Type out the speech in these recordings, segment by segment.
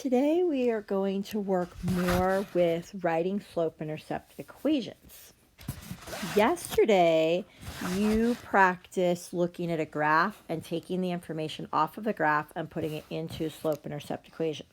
Today we are going to work more with writing slope-intercept equations. Yesterday, you practiced looking at a graph and taking the information off of the graph and putting it into a slope-intercept equation.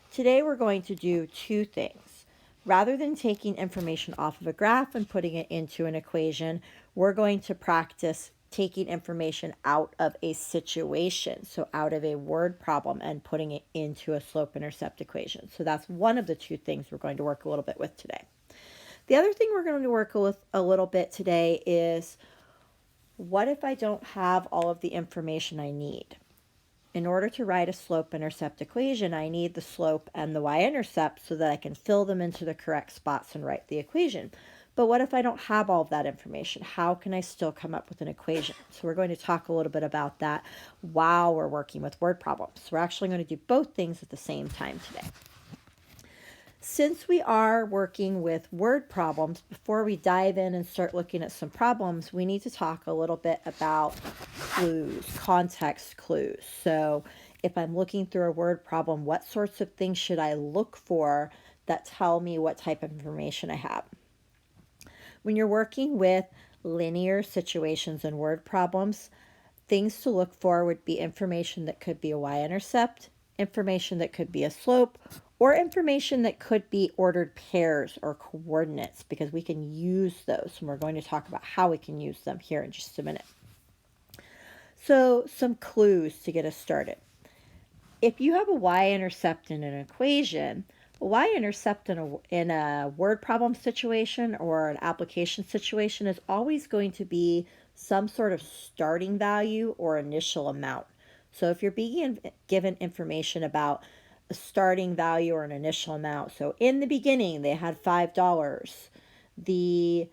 Today we're going to do two things. Rather than taking information off of a graph and putting it into an equation, we're going to practice taking information out of a situation, so out of a word problem, and putting it into a slope-intercept equation. So that's one of the two things we're going to work a little bit with today. The other thing we're going to work with a little bit today is, what if I don't have all of the information I need? In order to write a slope-intercept equation, I need the slope and the y-intercept so that I can fill them into the correct spots and write the equation. But what if I don't have all of that information? How can I still come up with an equation? So we're going to talk a little bit about that while we're working with word problems. So we're actually going to do both things at the same time today. Since we are working with word problems, before we dive in and start looking at some problems, we need to talk a little bit about clues, context clues. So if I'm looking through a word problem, what sorts of things should I look for that tell me what type of information I have? When you're working with linear situations and word problems, things to look for would be information that could be a y-intercept, information that could be a slope, or information that could be ordered pairs or coordinates, because we can use those, and we're going to talk about how we can use them here in just a minute. So some clues to get us started. If you have a y-intercept in an equation, a y-intercept in a word problem situation or an application situation is always going to be some sort of starting value or initial amount. So if you're being given information about a starting value or an initial amount, so in the beginning they had $5. The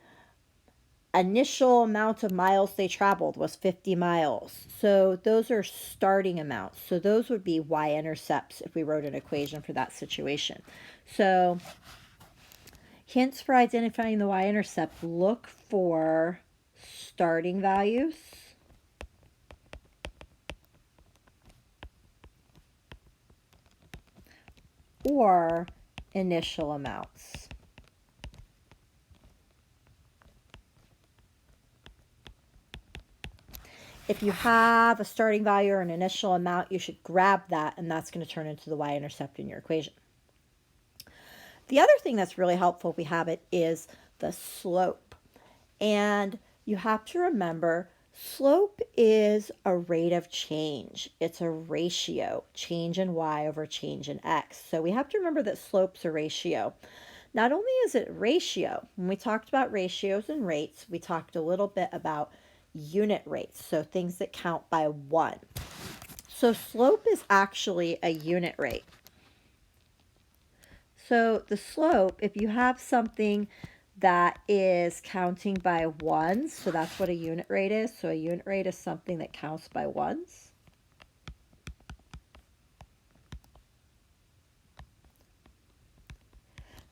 initial amount of miles they traveled was 50 miles. So those are starting amounts. So those would be y-intercepts if we wrote an equation for that situation. So hints for identifying the y-intercept: look for starting values or initial amounts. If you have a starting value or an initial amount, you should grab that, and that's going to turn into the y-intercept in your equation. The other thing that's really helpful if we have it is the slope. And you have to remember, slope is a rate of change. It's a ratio, change in y over change in x. So we have to remember that slope's a ratio. Not only is it ratio, when we talked about ratios and rates, we talked a little bit about unit rates, so things that count by 1. So slope is actually a unit rate. So the slope, if you have something that is counting by ones, so that's what a unit rate is. So a unit rate is something that counts by ones.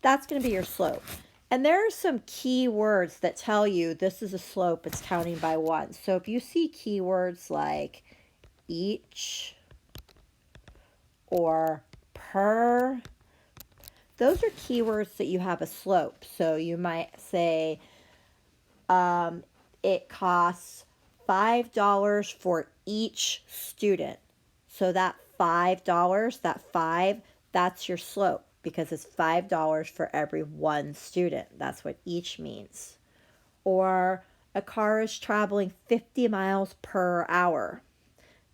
That's going to be your slope. And there are some key words that tell you this is a slope, it's counting by ones. So if you see keywords like each or per, those are keywords that you have a slope. So you might say it costs $5 for each student. So that $5, that 5, that's your slope, because it's $5 for every one student. That's what each means. Or a car is traveling 50 miles per hour.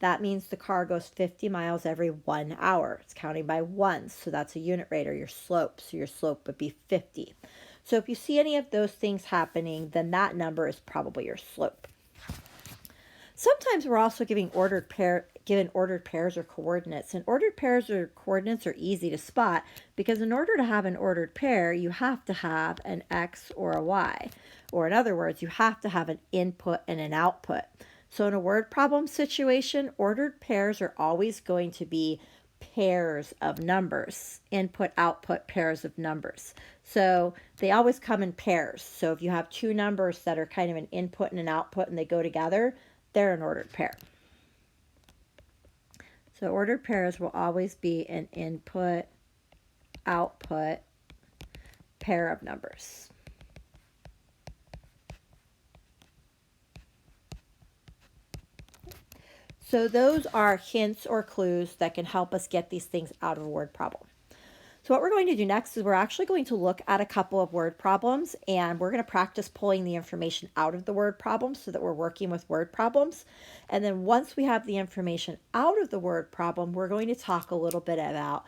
That means the car goes 50 miles every 1 hour. It's counting by ones, so that's a unit rate, or your slope. So your slope would be 50. So if you see any of those things happening, then that number is probably your slope. Sometimes we're also given ordered pairs or coordinates. And ordered pairs or coordinates are easy to spot, because in order to have an ordered pair, you have to have an x or a y. Or in other words, you have to have an input and an output. So in a word problem situation, ordered pairs are always going to be pairs of numbers, input, output pairs of numbers. So they always come in pairs. So if you have two numbers that are kind of an input and an output and they go together, they're an ordered pair. So ordered pairs will always be an input, output pair of numbers. So those are hints or clues that can help us get these things out of a word problem. So what we're going to do next is we're actually going to look at a couple of word problems, and we're going to practice pulling the information out of the word problem so that we're working with word problems. And then once we have the information out of the word problem, we're going to talk a little bit about,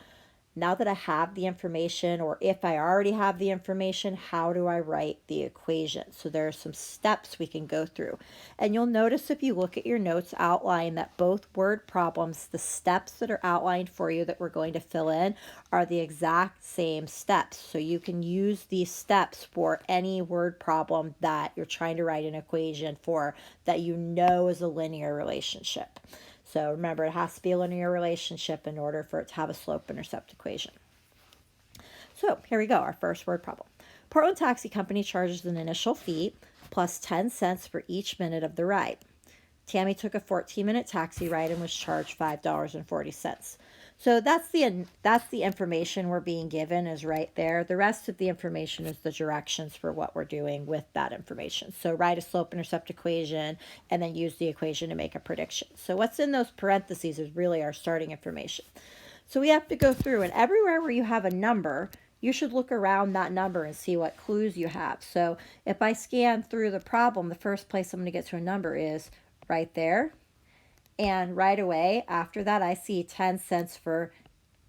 now that I have the information, or if I already have the information, how do I write the equation? So there are some steps we can go through. And you'll notice if you look at your notes outline that both word problems, the steps that are outlined for you that we're going to fill in are the exact same steps. So you can use these steps for any word problem that you're trying to write an equation for that you know is a linear relationship. So remember, it has to be a linear relationship in order for it to have a slope-intercept equation. So here we go, our first word problem. Portland Taxi Company charges an initial fee plus 10 cents for each minute of the ride. Tammy took a 14-minute taxi ride and was charged $5.40. So that's the information we're being given is right there. The rest of the information is the directions for what we're doing with that information. So write a slope-intercept equation and then use the equation to make a prediction. So what's in those parentheses is really our starting information. So we have to go through, and everywhere where you have a number, you should look around that number and see what clues you have. So if I scan through the problem, the first place I'm going to get to a number is right there. And right away after that, I see 10 cents for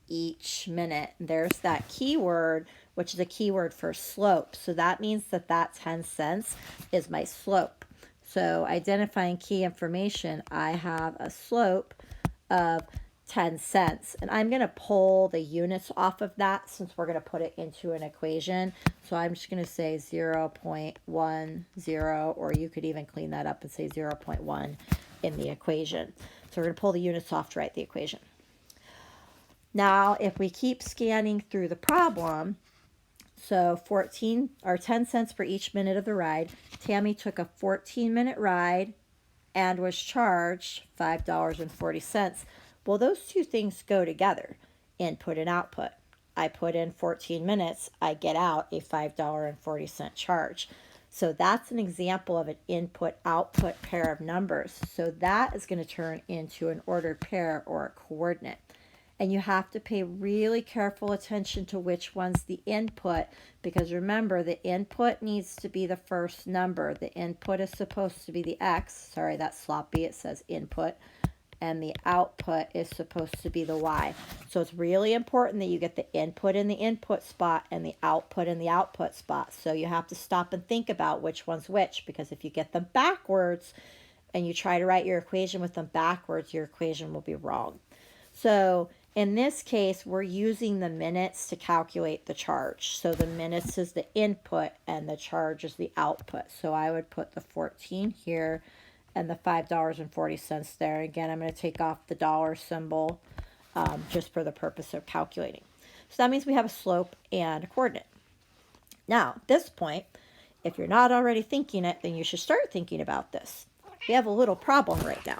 each minute. There's that keyword, which is a keyword for slope. So that means that that 10 cents is my slope. So identifying key information, I have a slope of 10 cents. And I'm going to pull the units off of that since we're going to put it into an equation. So I'm just going to say 0.10, or you could even clean that up and say 0.1 in the equation. So we're going to pull the units off to write the equation. Now, if we keep scanning through the problem, so 10 cents for each minute of the ride. Tammy took a 14-minute ride and was charged $5.40. Well, those two things go together, input and output. I put in 14 minutes, I get out a $5.40 charge. So that's an example of an input-output pair of numbers. So that is going to turn into an ordered pair or a coordinate. And you have to pay really careful attention to which one's the input, because remember, the input needs to be the first number. The input is supposed to be the X. Sorry, that's sloppy. It says input. And the output is supposed to be the Y. So it's really important that you get the input in the input spot and the output in the output spot. So you have to stop and think about which one's which, because if you get them backwards and you try to write your equation with them backwards, your equation will be wrong. So in this case, we're using the minutes to calculate the charge. So the minutes is the input and the charge is the output. So I would put the 14 here and the $5.40 there. Again, I'm going to take off the dollar symbol just for the purpose of calculating. So that means we have a slope and a coordinate. Now, at this point, if you're not already thinking it, then you should start thinking about this. We have a little problem right now.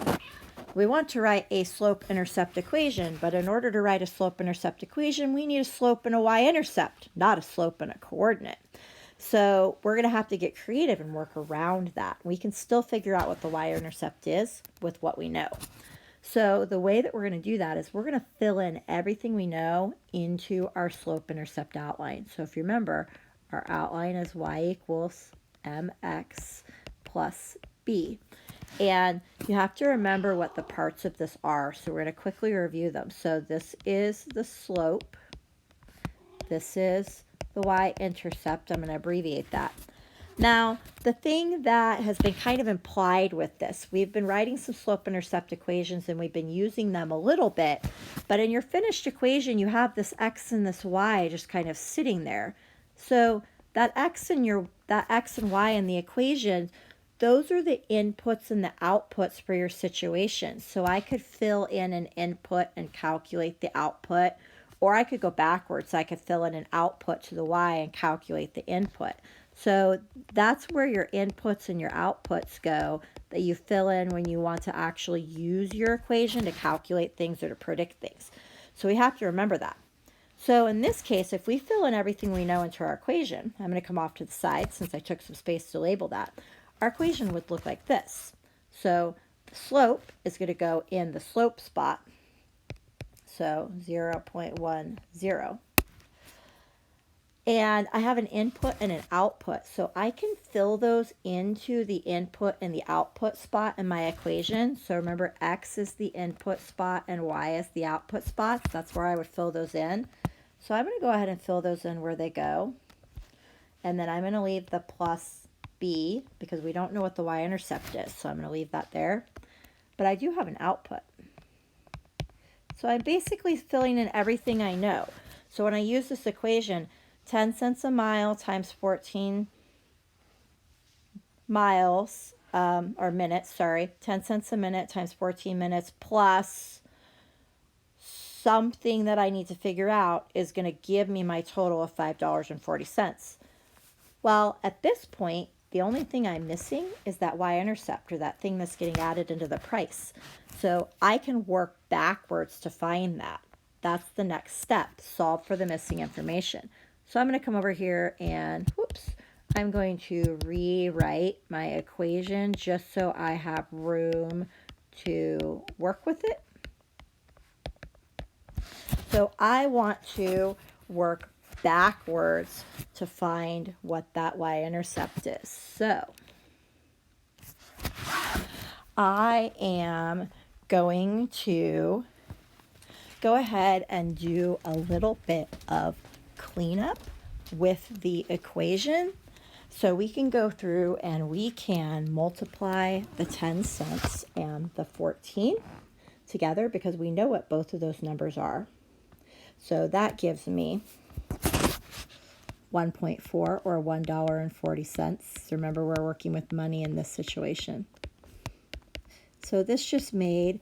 We want to write a slope-intercept equation, but in order to write a slope-intercept equation, we need a slope and a y-intercept, not a slope and a coordinate. So we're going to have to get creative and work around that. We can still figure out what the y-intercept is with what we know. So the way that we're going to do that is we're going to fill in everything we know into our slope-intercept outline. So if you remember, our outline is y equals mx plus b. And you have to remember what the parts of this are. So we're going to quickly review them. So this is the slope. This is the y-intercept. I'm going to abbreviate that. Now, the thing that has been kind of implied with this, we've been writing some slope-intercept equations and we've been using them a little bit, but in your finished equation, you have this x and this y just kind of sitting there. So that x and y in the equation, those are the inputs and the outputs for your situation. So I could fill in an input and calculate the output, or I could go backwards. I could fill in an output to the y and calculate the input. So that's where your inputs and your outputs go that you fill in when you want to actually use your equation to calculate things or to predict things. So we have to remember that. So in this case, if we fill in everything we know into our equation, I'm going to come off to the side since I took some space to label that. Our equation would look like this. So the slope is going to go in the slope spot. So 0.10. And I have an input and an output. So I can fill those into the input and the output spot in my equation. So remember, X is the input spot and Y is the output spot. That's where I would fill those in. So I'm going to go ahead and fill those in where they go. And then I'm going to leave the plus B because we don't know what the y-intercept is. So I'm going to leave that there. But I do have an output. So I'm basically filling in everything I know. So when I use this equation, 10 cents a mile times 14 miles, or minutes, sorry, 10 cents a minute times 14 minutes plus something that I need to figure out is going to give me my total of $5.40. Well, at this point, the only thing I'm missing is that y-intercept, or that thing that's getting added into the price. So I can work backwards to find that. That's the next step, solve for the missing information. So I'm going to come over here and, whoops, I'm going to rewrite my equation just so I have room to work with it. So I want to work backwards to find what that y-intercept is. So I am going to go ahead and do a little bit of cleanup with the equation. So we can go through and we can multiply the 10 cents and the 14 together because we know what both of those numbers are. So that gives me 1.4 or $1.40. Remember, we're working with money in this situation. So this just made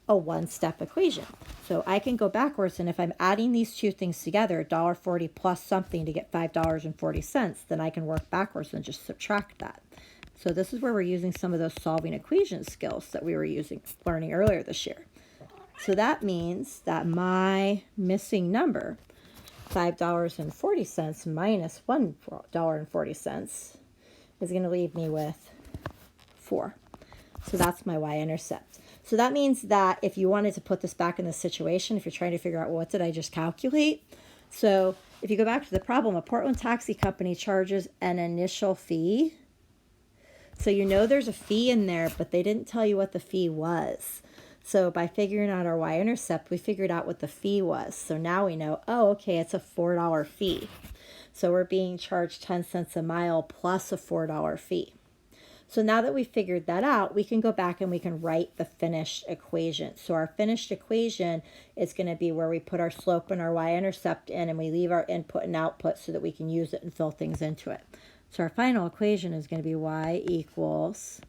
a one-step equation. So I can go backwards, and if I'm adding these two things together, $1.40 plus something to get $5.40, then I can work backwards and just subtract that. So this is where we're using some of those solving equation skills that we were learning earlier this year. So that means that my missing number, $5.40 minus $1.40, is going to leave me with 4. So that's my y-intercept. So that means that if you wanted to put this back in the situation, if you're trying to figure out, well, what did I just calculate? So if you go back to the problem, a Portland taxi company charges an initial fee. So you know there's a fee in there, but they didn't tell you what the fee was. So by figuring out our y-intercept, we figured out what the fee was. So now we know, oh, okay, it's a $4 fee. So we're being charged 10 cents a mile plus a $4 fee. So now that we figured that out, we can go back and we can write the finished equation. So our finished equation is going to be where we put our slope and our y-intercept in, and we leave our input and output so that we can use it and fill things into it. So our final equation is going to be y equals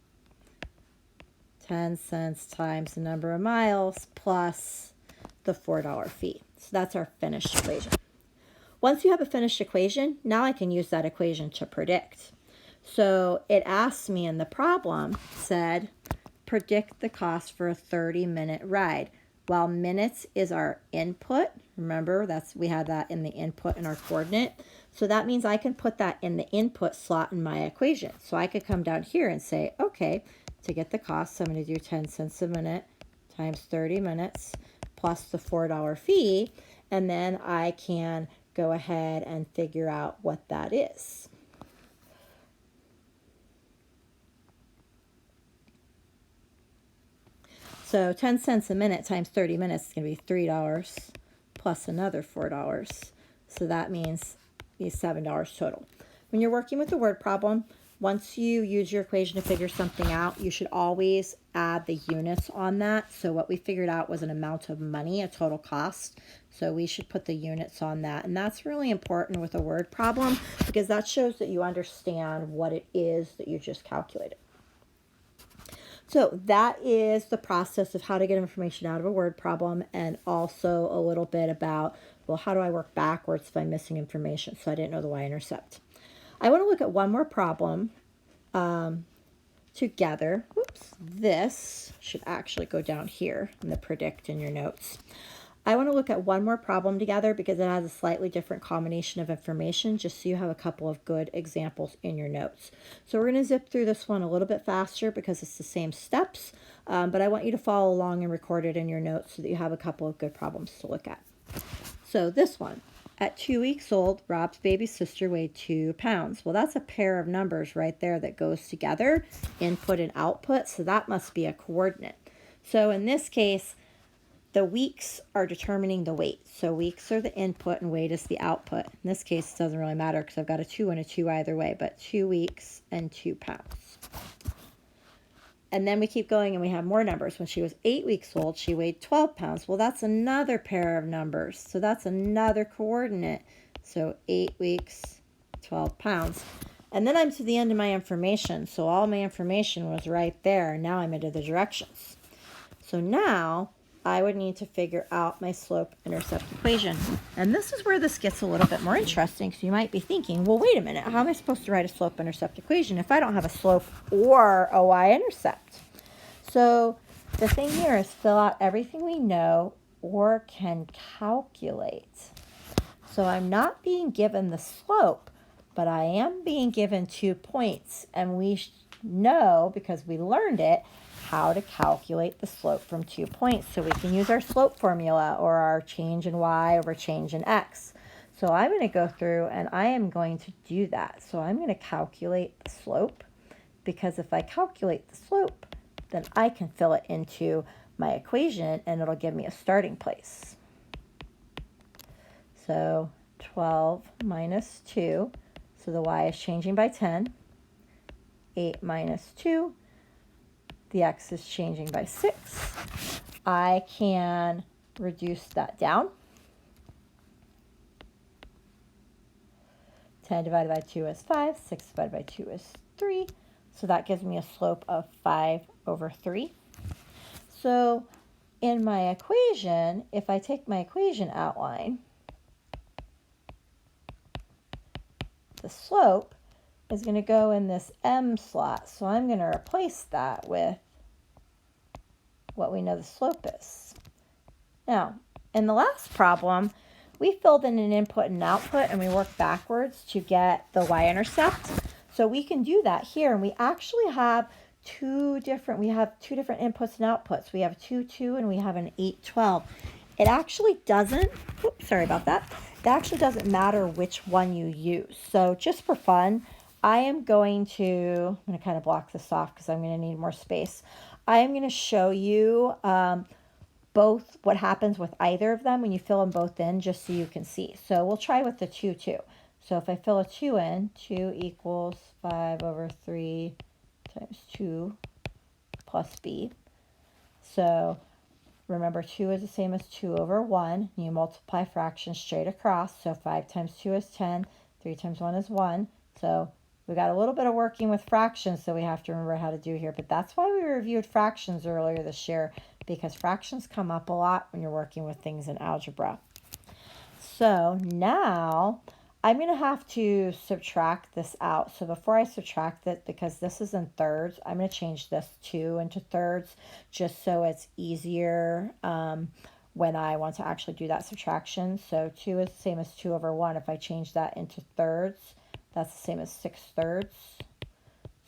10 cents times the number of miles plus the $4 fee. So that's our finished equation. Once you have a finished equation, now I can use that equation to predict. So it asked me in the problem, said, predict the cost for a 30-minute ride. While minutes is our input, remember we had that in the input in our coordinate. So that means I can put that in the input slot in my equation. So I could come down here and say, okay, to get the cost, I'm going to do 10 cents a minute times 30 minutes plus the $4 fee. And then I can go ahead and figure out what that is. So 10 cents a minute times 30 minutes is going to be $3 plus another $4. So that means it's $7 total. When you're working with a word problem, once you use your equation to figure something out, you should always add the units on that. So what we figured out was an amount of money, a total cost. So we should put the units on that. And that's really important with a word problem because that shows that you understand what it is that you just calculated. So that is the process of how to get information out of a word problem, and also a little bit about, well, how do I work backwards if I'm missing information? So I didn't know the y-intercept. I want to look at one more problem together. Whoops, this should actually go down here in the predict in your notes. I want to look at one more problem together because it has a slightly different combination of information, just so you have a couple of good examples in your notes. So we're going to zip through this one a little bit faster because it's the same steps, but I want you to follow along and record it in your notes so that you have a couple of good problems to look at. So this one, at 2 weeks old, Rob's baby sister weighed 2 pounds. Well, that's a pair of numbers right there that goes together, input and output, so that must be a coordinate. So in this case, the weeks are determining the weight. So weeks are the input and weight is the output. In this case, it doesn't really matter because I've got a 2 and a 2 either way, but 2 weeks and 2 pounds. And then we keep going and we have more numbers. When she was 8 weeks old, she weighed 12 pounds. Well, that's another pair of numbers. So that's another coordinate. So 8 weeks, 12 pounds. And then I'm to the end of my information. So all my information was right there. Now I'm into the directions. So now I would need to figure out my slope-intercept equation. And this is where this gets a little bit more interesting. So you might be thinking, well, wait a minute. How am I supposed to write a slope-intercept equation if I don't have a slope or a y-intercept? So the thing here is fill out everything we know or can calculate. So I'm not being given the slope, but I am being given 2 points. And we know, because we learned it, how to calculate the slope from 2 points. So we can use our slope formula or our change in y over change in x. So I'm going to go through and I am going to do that. So I'm going to calculate the slope, because if I calculate the slope, then I can fill it into my equation and it'll give me a starting place. So 12 minus 2, so the y is changing by 10. 8 minus 2. The x is changing by 6. I can reduce that down. 10 divided by 2 is 5. 6 divided by 2 is 3. So that gives me a slope of 5 over 3. So in my equation, if I take my equation outline, the slope is going to go in this m slot. So I'm going to replace that with what we know the slope is. Now, in the last problem, we filled in an input and output and we worked backwards to get the y-intercept. So we can do that here, and we actually have two different inputs and outputs. We have 2, 2, and we have an 8, 12. It actually doesn't, oops, sorry about that. It actually doesn't matter which one you use. So just for fun, I'm going to kind of block this off because I'm going to need more space. I am going to show you both what happens with either of them when you fill them both in, just so you can see. So we'll try with the 2, 2. So if I fill a 2 in, 2 equals 5 over 3 times 2 plus b. So remember, 2 is the same as 2 over 1. You multiply fractions straight across. So 5 times 2 is 10. 3 times 1 is 1. So we got a little bit of working with fractions, so we have to remember how to do here. But that's why we reviewed fractions earlier this year, because fractions come up a lot when you're working with things in algebra. So now I'm going to have to subtract this out. So before I subtract it, because this is in thirds, I'm going to change this 2 into thirds just so it's easier when I want to actually do that subtraction. So 2 is the same as 2 over 1. If I change that into thirds, that's the same as 6 thirds.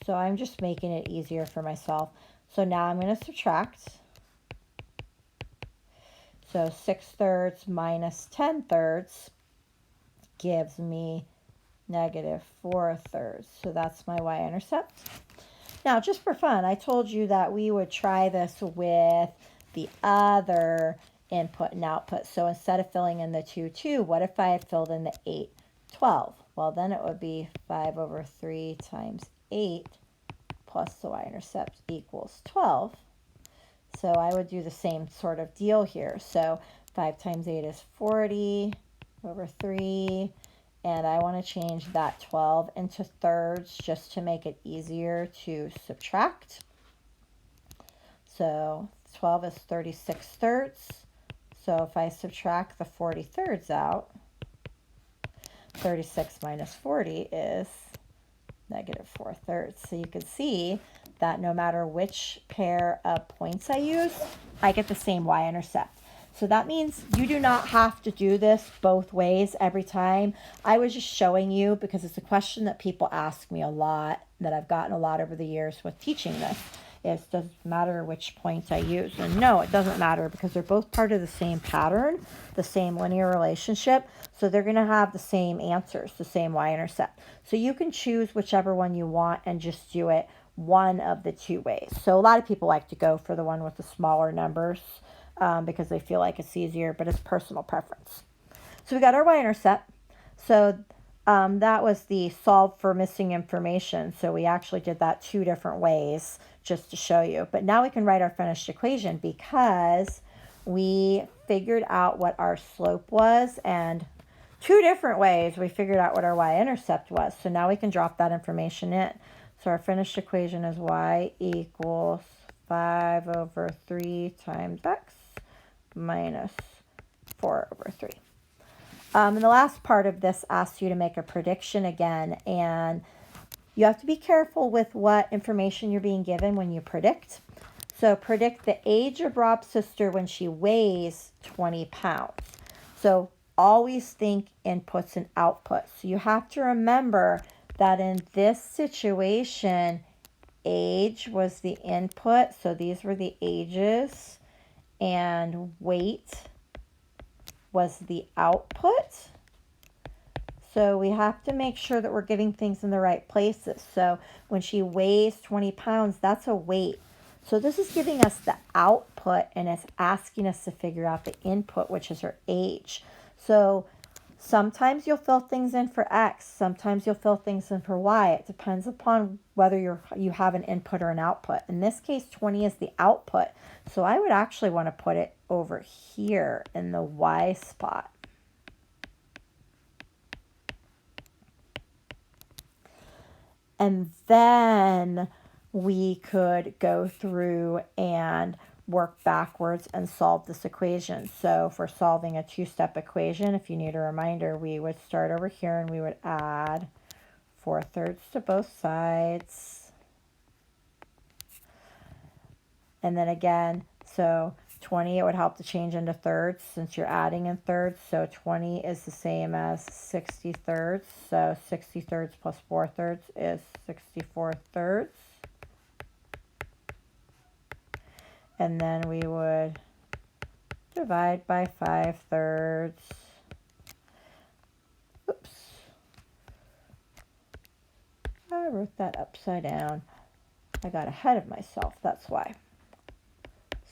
So I'm just making it easier for myself. So now I'm going to subtract. So 6 thirds minus 10 thirds gives me negative 4 thirds. So that's my y-intercept. Now, just for fun, I told you that we would try this with the other input and output. So instead of filling in the 2, 2, what if I had filled in the 8, 12? Well, then it would be 5 over 3 times 8 plus the y-intercept equals 12. So I would do the same sort of deal here. So 5 times 8 is 40 over 3. And I want to change that 12 into thirds just to make it easier to subtract. So 12 is 36 thirds. So if I subtract the 40 thirds out, 36 minus 40 is -4/3. So you can see that no matter which pair of points I use, I get the same y-intercept. So that means you do not have to do this both ways every time. I was just showing you because it's a question that people ask me a lot, that I've gotten a lot over the years with teaching this. Does it matter which points I use? And no, it doesn't matter because they're both part of the same pattern, the same linear relationship. So they're going to have the same answers, the same y-intercept. So you can choose whichever one you want and just do it one of the two ways. So a lot of people like to go for the one with the smaller numbers because they feel like it's easier, but it's personal preference. So we got our y-intercept. So that was the solve for missing information. So we actually did that two different ways just to show you. But now we can write our finished equation because we figured out what our slope was, and two different ways we figured out what our y-intercept was. So now we can drop that information in. So our finished equation is y equals 5/3 times x minus 4/3. And the last part of this asks you to make a prediction again, and you have to be careful with what information you're being given when you predict. So predict the age of Rob's sister when she weighs 20 pounds. So always think inputs and outputs. So you have to remember that in this situation, age was the input. So these were the ages, and weight was the output. So we have to make sure that we're getting things in the right places. So when she weighs 20 pounds, that's a weight. So this is giving us the output, and it's asking us to figure out the input, which is her age. So sometimes you'll fill things in for X, sometimes you'll fill things in for Y. It depends upon whether you have an input or an output. In this case, 20 is the output. So I would actually want to put it over here in the Y spot. And then we could go through and work backwards and solve this equation. So if we're solving a two-step equation, if you need a reminder, we would start over here and we would add 4/3 to both sides. And then again, so 20, it would help to change into thirds since you're adding in thirds. So 20 is the same as 60/3. So 60/3 plus 4/3 is 64/3. And then we would divide by 5/3. Oops. I wrote that upside down. I got ahead of myself, that's why.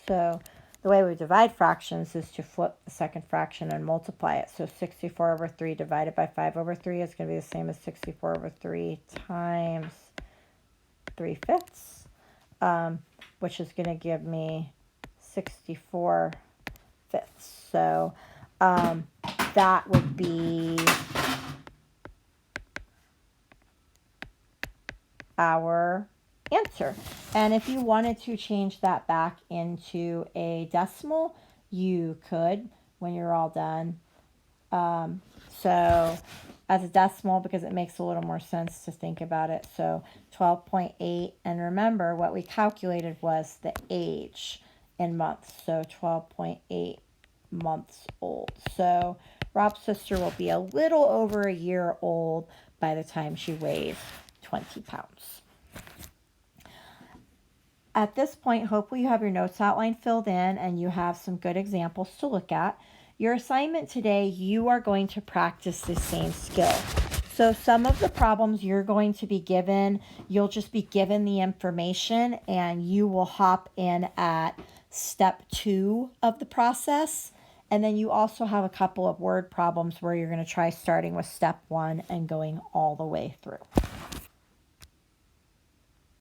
So the way we divide fractions is to flip the second fraction and multiply it. So 64/3 divided by 5/3 is going to be the same as 64/3 times 3/5, which is going to give me 64/5. So that would be our answer. And if you wanted to change that back into a decimal, you could when you're all done. So as a decimal, because it makes a little more sense to think about it. So 12.8, and remember what we calculated was the age in months. So 12.8 months old. So Rob's sister will be a little over a year old by the time she weighs 20 pounds. At this point, hopefully you have your notes outline filled in and you have some good examples to look at. Your assignment today, you are going to practice the same skill. So some of the problems you're going to be given, you'll just be given the information and you will hop in at step 2 of the process. And then you also have a couple of word problems where you're going to try starting with step 1 and going all the way through.